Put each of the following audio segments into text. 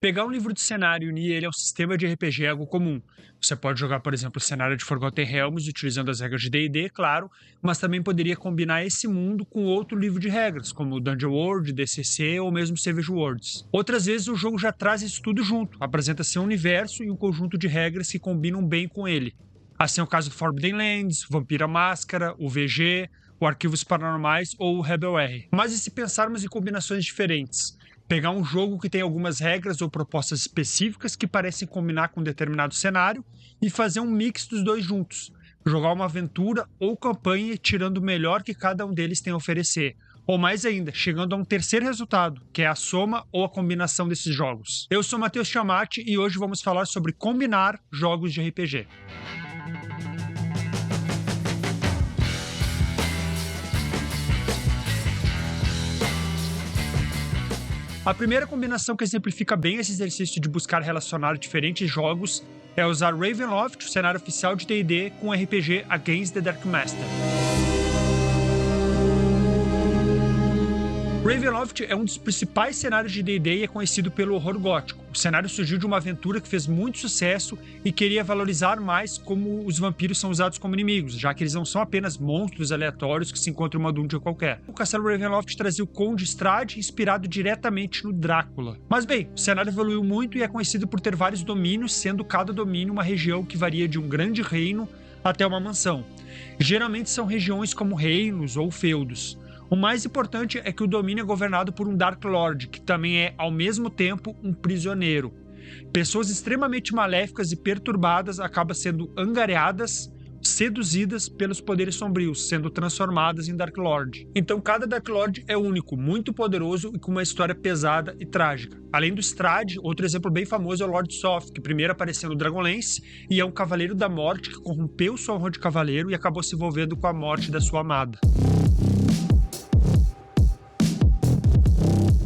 Pegar um livro de cenário e unir ele ao sistema de RPG é algo comum. Você pode jogar, por exemplo, o cenário de Forgotten Realms utilizando as regras de D&D, claro, mas também poderia combinar esse mundo com outro livro de regras, como Dungeon World, DCC ou mesmo Savage Worlds. Outras vezes o jogo já traz isso tudo junto, apresenta seu universo e um conjunto de regras que combinam bem com ele. Assim é o caso do Forbidden Lands, Vampira Máscara, o VG, o Arquivos Paranormais ou o Rebel R. Mas e se pensarmos em combinações diferentes? Pegar um jogo que tem algumas regras ou propostas específicas que parecem combinar com um determinado cenário e fazer um mix dos dois juntos. Jogar uma aventura ou campanha tirando o melhor que cada um deles tem a oferecer. Ou mais ainda, chegando a um terceiro resultado, que é a soma ou a combinação desses jogos. Eu sou Matheus Chamati e hoje vamos falar sobre combinar jogos de RPG. A primeira combinação que exemplifica bem esse exercício de buscar relacionar diferentes jogos é usar Ravenloft, o cenário oficial de D&D, com o RPG Against the Dark Master. Ravenloft é um dos principais cenários de D&D e é conhecido pelo horror gótico. O cenário surgiu de uma aventura que fez muito sucesso e queria valorizar mais como os vampiros são usados como inimigos, já que eles não são apenas monstros aleatórios que se encontram em uma dungeon qualquer. O Castelo Ravenloft trazia o Conde Strahd, inspirado diretamente no Drácula. Mas bem, o cenário evoluiu muito e é conhecido por ter vários domínios, sendo cada domínio uma região que varia de um grande reino até uma mansão. Geralmente são regiões como reinos ou feudos. O mais importante é que o domínio é governado por um Dark Lord, que também é, ao mesmo tempo, um prisioneiro. Pessoas extremamente maléficas e perturbadas acabam sendo angariadas, seduzidas pelos poderes sombrios, sendo transformadas em Dark Lord. Então cada Dark Lord é único, muito poderoso e com uma história pesada e trágica. Além do Strahd, outro exemplo bem famoso é o Lord Soth, que primeiro apareceu no Dragonlance e é um cavaleiro da morte que corrompeu sua honra de cavaleiro e acabou se envolvendo com a morte da sua amada.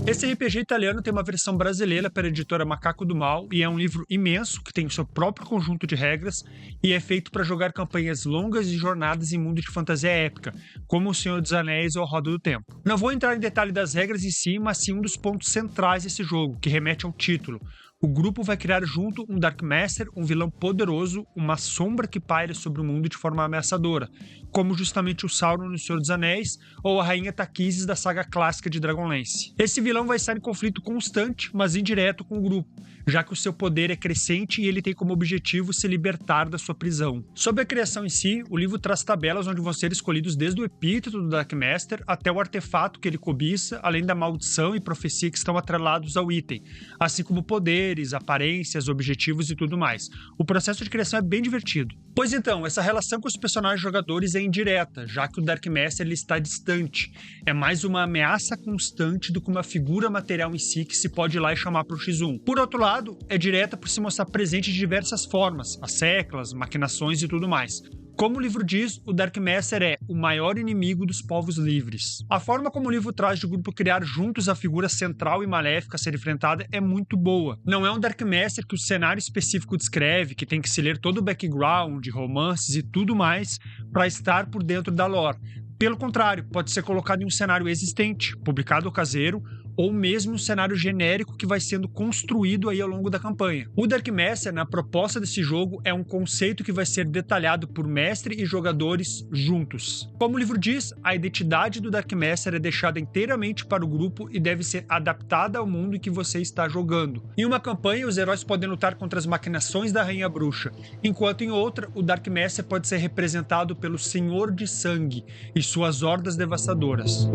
Esse RPG italiano tem uma versão brasileira pela editora Macaco do Mal e é um livro imenso que tem o seu próprio conjunto de regras e é feito para jogar campanhas longas e jornadas em mundo de fantasia épica, como O Senhor dos Anéis ou A Roda do Tempo. Não vou entrar em detalhe das regras em si, mas sim um dos pontos centrais desse jogo, que remete ao título. O grupo vai criar junto um Dark Master, um vilão poderoso, uma sombra que paira sobre o mundo de forma ameaçadora, como justamente o Sauron no Senhor dos Anéis ou a Rainha Takhisis da saga clássica de Dragonlance. Esse vilão vai estar em conflito constante, mas indireto com o grupo, já que o seu poder é crescente e ele tem como objetivo se libertar da sua prisão. Sobre a criação em si, o livro traz tabelas onde vão ser escolhidos desde o epíteto do Dark Master até o artefato que ele cobiça, além da maldição e profecia que estão atrelados ao item, assim como poderes, aparências, objetivos e tudo mais. O processo de criação é bem divertido. Pois então, essa relação com os personagens jogadores é indireta, já que o Dark Master ele está distante. É mais uma ameaça constante do que uma figura material em si que se pode ir lá e chamar para o X1. Por outro lado, é direta por se mostrar presente de diversas formas, as seclas, maquinações e tudo mais. Como o livro diz, o Dark Master é o maior inimigo dos povos livres. A forma como o livro traz de o grupo criar juntos a figura central e maléfica a ser enfrentada é muito boa. Não é um Dark Master que o cenário específico descreve, que tem que se ler todo o background, romances e tudo mais para estar por dentro da lore. Pelo contrário, pode ser colocado em um cenário existente, publicado ou caseiro, ou mesmo um cenário genérico que vai sendo construído aí ao longo da campanha. O Dark Master, na proposta desse jogo, é um conceito que vai ser detalhado por mestre e jogadores juntos. Como o livro diz, a identidade do Dark Master é deixada inteiramente para o grupo e deve ser adaptada ao mundo em que você está jogando. Em uma campanha, os heróis podem lutar contra as maquinações da Rainha Bruxa, enquanto em outra, o Dark Master pode ser representado pelo Senhor de Sangue e suas hordas devastadoras.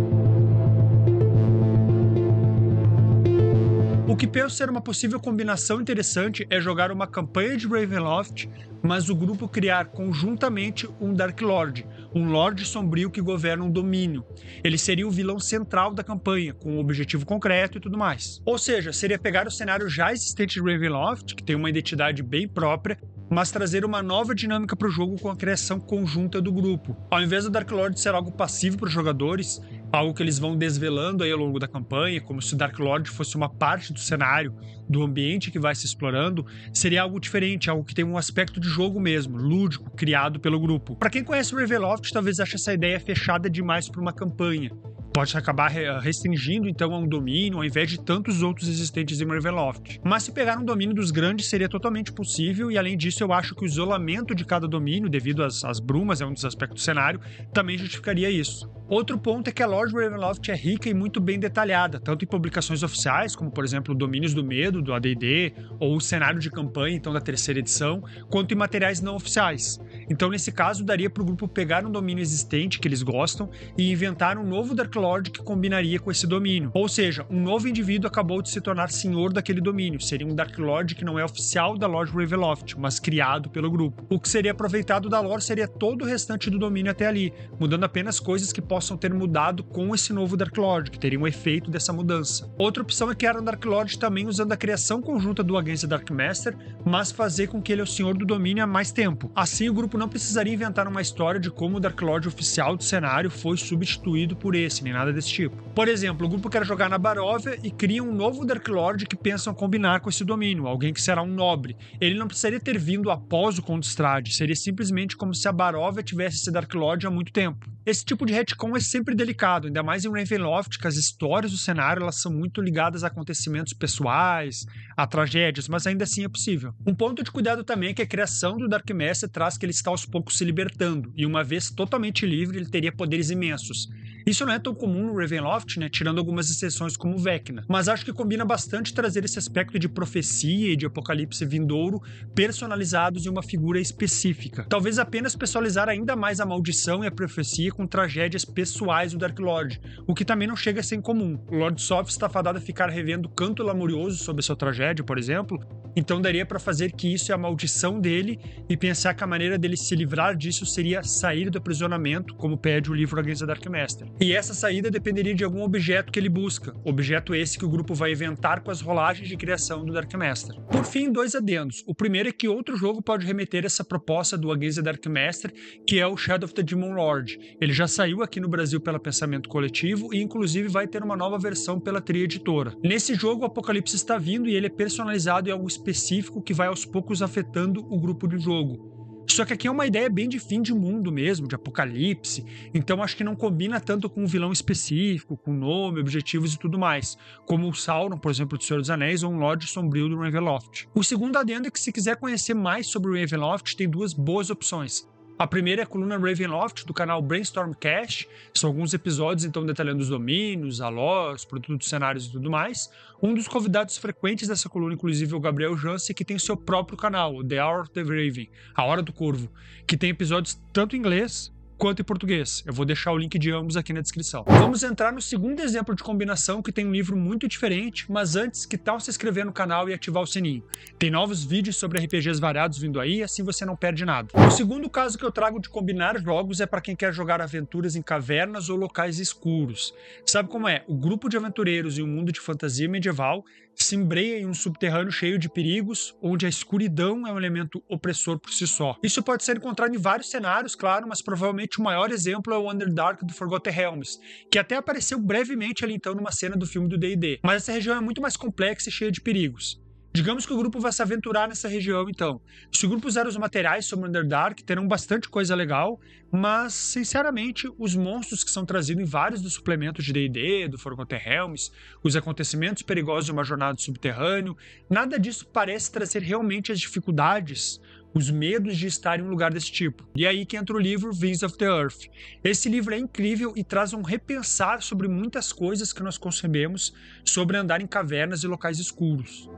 O que penso ser uma possível combinação interessante é jogar uma campanha de Ravenloft, mas o grupo criar conjuntamente um Dark Lord, um Lorde sombrio que governa um domínio. Ele seria o vilão central da campanha, com um objetivo concreto e tudo mais. Ou seja, seria pegar o cenário já existente de Ravenloft, que tem uma identidade bem própria, mas trazer uma nova dinâmica para o jogo com a criação conjunta do grupo. Ao invés do Dark Lord ser algo passivo para os jogadores, algo que eles vão desvelando aí ao longo da campanha, como se o Dark Lord fosse uma parte do cenário, do ambiente que vai se explorando, seria algo diferente, algo que tem um aspecto de jogo mesmo, lúdico, criado pelo grupo. Para quem conhece o Ravenloft, talvez ache essa ideia fechada demais para uma campanha. Pode acabar restringindo então a um domínio ao invés de tantos outros existentes em Ravenloft. Mas se pegar um domínio dos grandes seria totalmente possível, e além disso eu acho que o isolamento de cada domínio, devido às brumas, é um dos aspectos do cenário, também justificaria isso. Outro ponto é que a lore de Ravenloft é rica e muito bem detalhada, tanto em publicações oficiais, como por exemplo Domínios do Medo, do AD&D, ou o cenário de campanha, então da terceira edição, quanto em materiais não oficiais. Então nesse caso daria para o grupo pegar um domínio existente que eles gostam e inventar um novo Dark Lord que combinaria com esse domínio. Ou seja, um novo indivíduo acabou de se tornar senhor daquele domínio, seria um Dark Lord que não é oficial da lore de Ravenloft, mas criado pelo grupo. O que seria aproveitado da lore seria todo o restante do domínio até ali, mudando apenas coisas que possam ter mudado com esse novo Dark Lord, que teria um efeito dessa mudança. Outra opção é criar um Dark Lord também usando a criação conjunta do Against the Dark Master, mas fazer com que ele é o senhor do domínio há mais tempo. Assim, o grupo não precisaria inventar uma história de como o Dark Lord oficial do cenário foi substituído por esse, nem nada desse tipo. Por exemplo, o grupo quer jogar na Baróvia e cria um novo Dark Lord que pensam combinar com esse domínio, alguém que será um nobre. Ele não precisaria ter vindo após o Conde Strahd, seria simplesmente como se a Baróvia tivesse esse Dark Lord há muito tempo. Esse tipo de retcon é sempre delicado, ainda mais em Ravenloft, que as histórias do cenário elas são muito ligadas a acontecimentos pessoais, a tragédias, mas ainda assim é possível. Um ponto de cuidado também é que a criação do Dark Master traz que ele está aos poucos se libertando, e uma vez totalmente livre, ele teria poderes imensos. Isso não é tão comum no Ravenloft, né, tirando algumas exceções como Vecna, mas acho que combina bastante trazer esse aspecto de profecia e de apocalipse vindouro personalizados em uma figura específica. Talvez apenas pessoalizar ainda mais a maldição e a profecia com tragédias pessoais do Dark Lord, o que também não chega a ser incomum. O Lord Soth está fadado a ficar revendo Canto Lamurioso sobre sua tragédia, por exemplo, então daria para fazer que isso é a maldição dele e pensar que a maneira dele se livrar disso seria sair do aprisionamento, como pede o livro Against the Dark Master. E essa saída dependeria de algum objeto que ele busca, objeto esse que o grupo vai inventar com as rolagens de criação do Dark Master. Por fim, dois adendos. O primeiro é que outro jogo pode remeter essa proposta do Against the Dark Master, que é o Shadow of the Demon Lord. Ele já saiu aqui no Brasil pela Pensamento Coletivo e inclusive vai ter uma nova versão pela Tria Editora. Nesse jogo o Apocalipse está vindo e ele é personalizado em algo específico que vai aos poucos afetando o grupo de jogo. Só que aqui é uma ideia bem de fim de mundo mesmo, de apocalipse, então acho que não combina tanto com um vilão específico, com nome, objetivos e tudo mais, como o Sauron, por exemplo, do Senhor dos Anéis, ou um Lorde Sombrio do Ravenloft. O segundo adendo é que se quiser conhecer mais sobre o Ravenloft, tem duas boas opções. A primeira é a coluna Ravenloft, do canal Brainstormcast. São alguns episódios, então, detalhando os domínios, a lore, os produtos, cenários e tudo mais. Um dos convidados frequentes dessa coluna, inclusive, é o Gabriel Jansen, que tem seu próprio canal, o The Hour of the Raven, A Hora do Corvo, que tem episódios tanto em inglês quanto em português. Eu vou deixar o link de ambos aqui na descrição. Vamos entrar no segundo exemplo de combinação, que tem um livro muito diferente, mas antes, que tal se inscrever no canal e ativar o sininho? Tem novos vídeos sobre RPGs variados vindo aí, assim você não perde nada. O segundo caso que eu trago de combinar jogos é para quem quer jogar aventuras em cavernas ou locais escuros. Sabe como é? O grupo de aventureiros em um mundo de fantasia medieval se embreia em um subterrâneo cheio de perigos, onde a escuridão é um elemento opressor por si só. Isso pode ser encontrado em vários cenários, claro, mas provavelmente o maior exemplo é o Underdark do Forgotten Realms, que até apareceu brevemente ali então numa cena do filme do D&D. Mas essa região é muito mais complexa e cheia de perigos. Digamos que o grupo vai se aventurar nessa região, então. Se o grupo usar os materiais sobre Underdark, terão bastante coisa legal, mas, sinceramente, os monstros que são trazidos em vários dos suplementos de D&D, do Forgotten Realms, os acontecimentos perigosos de uma jornada subterrâneo, nada disso parece trazer realmente as dificuldades, os medos de estar em um lugar desse tipo. E é aí que entra o livro Winds of the Earth. Esse livro é incrível e traz um repensar sobre muitas coisas que nós concebemos sobre andar em cavernas e locais escuros.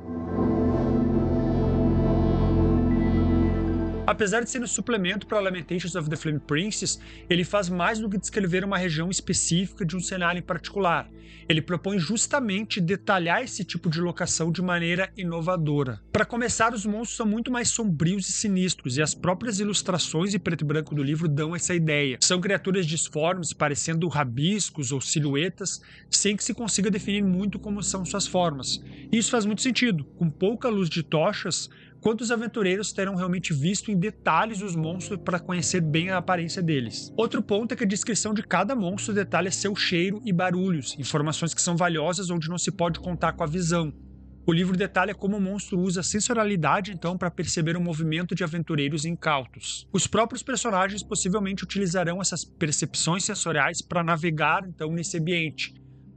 Apesar de ser um suplemento para Lamentations of the Flame Princess, ele faz mais do que descrever uma região específica de um cenário em particular. Ele propõe justamente detalhar esse tipo de locação de maneira inovadora. Para começar, os monstros são muito mais sombrios e sinistros, e as próprias ilustrações em preto e branco do livro dão essa ideia. São criaturas disformes, parecendo rabiscos ou silhuetas, sem que se consiga definir muito como são suas formas. E isso faz muito sentido. Com pouca luz de tochas, quantos aventureiros terão realmente visto em detalhes os monstros para conhecer bem a aparência deles? Outro ponto é que a descrição de cada monstro detalha seu cheiro e barulhos, informações que são valiosas onde não se pode contar com a visão. O livro detalha como o monstro usa a sensorialidade, então, para perceber o movimento de aventureiros incautos. Os próprios personagens possivelmente utilizarão essas percepções sensoriais para navegar, então, nesse ambiente,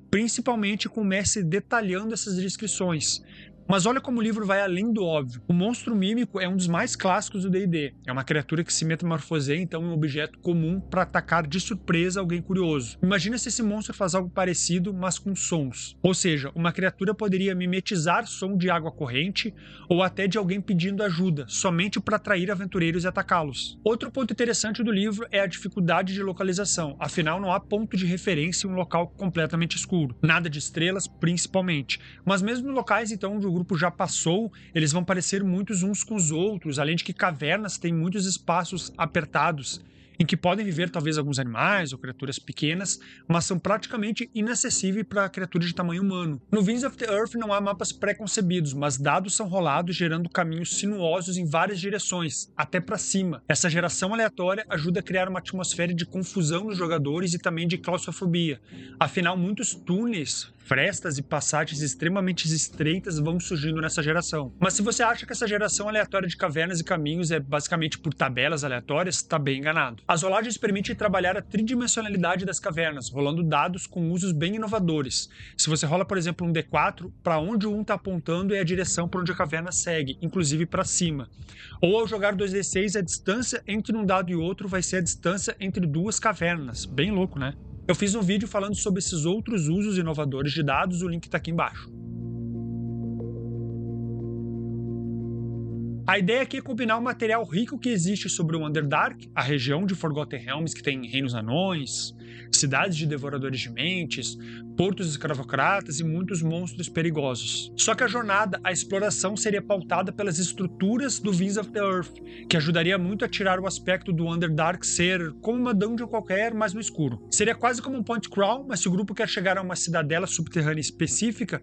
principalmente com o mestre detalhando essas descrições. Mas olha como o livro vai além do óbvio. O monstro mímico é um dos mais clássicos do D&D. É uma criatura que se metamorfoseia então em um objeto comum para atacar de surpresa alguém curioso. Imagina se esse monstro faz algo parecido, mas com sons. Ou seja, uma criatura poderia mimetizar som de água corrente ou até de alguém pedindo ajuda, somente para atrair aventureiros e atacá-los. Outro ponto interessante do livro é a dificuldade de localização. Afinal, não há ponto de referência em um local completamente escuro. Nada de estrelas, principalmente. Mas mesmo em locais, então, onde o grupo já passou, eles vão parecer muitos uns com os outros, além de que cavernas têm muitos espaços apertados, em que podem viver talvez alguns animais ou criaturas pequenas, mas são praticamente inacessíveis para criaturas de tamanho humano. No Winds of the Earth não há mapas pré-concebidos, mas dados são rolados gerando caminhos sinuosos em várias direções, até para cima. Essa geração aleatória ajuda a criar uma atmosfera de confusão nos jogadores e também de claustrofobia. Afinal, muitos túneis, frestas e passagens extremamente estreitas vão surgindo nessa geração. Mas se você acha que essa geração aleatória de cavernas e caminhos é basicamente por tabelas aleatórias, está bem enganado. As rolagens permitem trabalhar a tridimensionalidade das cavernas, rolando dados com usos bem inovadores. Se você rola, por exemplo, um D4, para onde um está apontando é a direção para onde a caverna segue, inclusive para cima. Ou ao jogar 2D6, a distância entre um dado e outro vai ser a distância entre duas cavernas. Bem louco, né? Eu fiz um vídeo falando sobre esses outros usos inovadores de dados, o link está aqui embaixo. A ideia aqui é combinar o material rico que existe sobre o Underdark, a região de Forgotten Realms que tem reinos anões, cidades de devoradores de mentes, portos escravocratas e muitos monstros perigosos. Só que a jornada, a exploração seria pautada pelas estruturas do Winds of the Earth, que ajudaria muito a tirar o aspecto do Underdark ser como uma dungeon qualquer, mas no escuro. Seria quase como um point crawl, mas se o grupo quer chegar a uma cidadela subterrânea específica,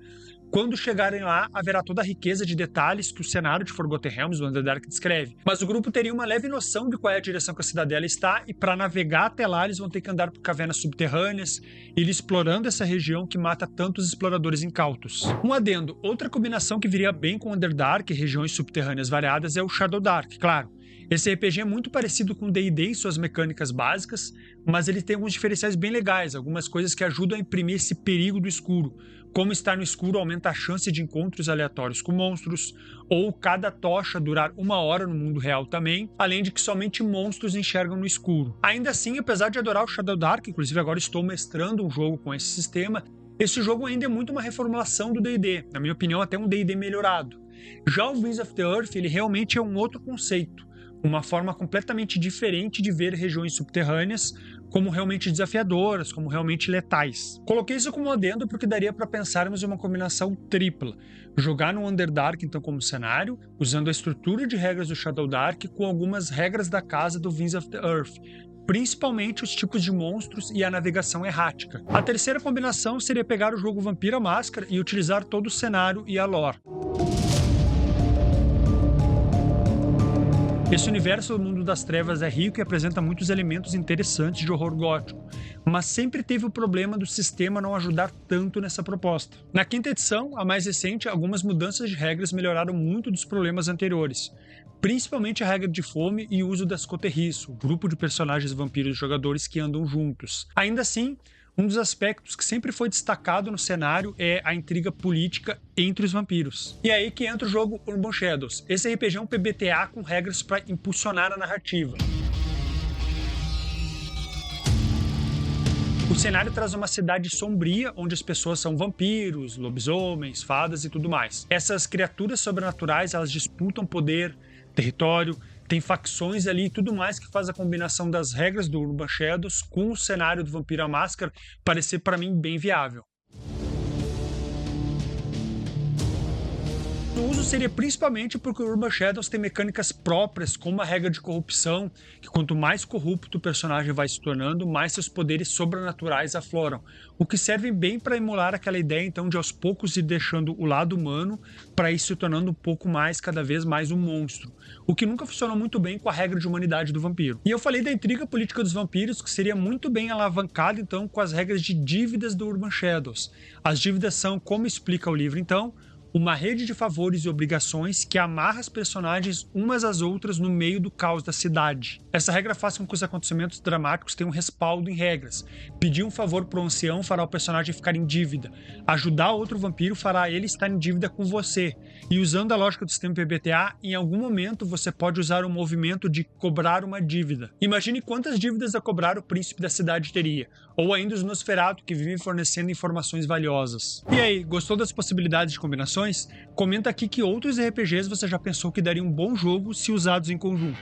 quando chegarem lá, haverá toda a riqueza de detalhes que o cenário de Forgotten Realms, do Underdark, descreve. Mas o grupo teria uma leve noção de qual é a direção que a cidadela está, e para navegar até lá, eles vão ter que andar por cavernas subterrâneas, ir explorando essa região que mata tantos exploradores incautos. Um adendo, outra combinação que viria bem com o Underdark e regiões subterrâneas variadas é o Shadowdark, claro. Esse RPG é muito parecido com o D&D em suas mecânicas básicas, mas ele tem alguns diferenciais bem legais, algumas coisas que ajudam a imprimir esse perigo do escuro, como estar no escuro aumenta a chance de encontros aleatórios com monstros, ou cada tocha durar 1 hora no mundo real também, além de que somente monstros enxergam no escuro. Ainda assim, apesar de adorar o Shadowdark, inclusive agora estou mestrando um jogo com esse sistema, esse jogo ainda é muito uma reformulação do D&D, na minha opinião até um D&D melhorado. Já o Winds of the Earth, ele realmente é um outro conceito, uma forma completamente diferente de ver regiões subterrâneas como realmente desafiadoras, como realmente letais. Coloquei isso como adendo porque daria para pensarmos em uma combinação tripla. Jogar no Underdark então como cenário, usando a estrutura de regras do Shadowdark com algumas regras da casa do Winds of the Earth, principalmente os tipos de monstros e a navegação errática. A terceira combinação seria pegar o jogo Vampira Máscara e utilizar todo o cenário e a lore. Esse universo do Mundo das Trevas é rico e apresenta muitos elementos interessantes de horror gótico, mas sempre teve o problema do sistema não ajudar tanto nessa proposta. Na quinta edição, a mais recente, algumas mudanças de regras melhoraram muito dos problemas anteriores, principalmente a regra de fome e o uso das coterris, o grupo de personagens vampiros e jogadores que andam juntos. Ainda assim, um dos aspectos que sempre foi destacado no cenário é a intriga política entre os vampiros. E é aí que entra o jogo Urban Shadows. Esse RPG é um PBTA com regras para impulsionar a narrativa. O cenário traz uma cidade sombria, onde as pessoas são vampiros, lobisomens, fadas e tudo mais. Essas criaturas sobrenaturais, elas disputam poder, território, tem facções ali e tudo mais que faz a combinação das regras do Urban Shadows com o cenário do Vampira Máscara parecer para mim bem viável. O uso seria principalmente porque o Urban Shadows tem mecânicas próprias, como a regra de corrupção, que quanto mais corrupto o personagem vai se tornando, mais seus poderes sobrenaturais afloram, o que serve bem para emular aquela ideia então de aos poucos ir deixando o lado humano para ir se tornando um pouco mais, cada vez mais um monstro, o que nunca funcionou muito bem com a regra de humanidade do vampiro. E eu falei da intriga política dos vampiros, que seria muito bem alavancada então com as regras de dívidas do Urban Shadows. As dívidas são, como explica o livro então, uma rede de favores e obrigações que amarra as personagens umas às outras no meio do caos da cidade. Essa regra faz com que os acontecimentos dramáticos tenham respaldo em regras. Pedir um favor pro ancião fará o personagem ficar em dívida. Ajudar outro vampiro fará ele estar em dívida com você. E usando a lógica do sistema PBTA, em algum momento você pode usar o movimento de cobrar uma dívida. Imagine quantas dívidas a cobrar o príncipe da cidade teria, ou ainda os Nosferatu que vivem fornecendo informações valiosas. E aí, gostou das possibilidades de combinações? Comenta aqui que outros RPGs você já pensou que daria um bom jogo se usados em conjunto.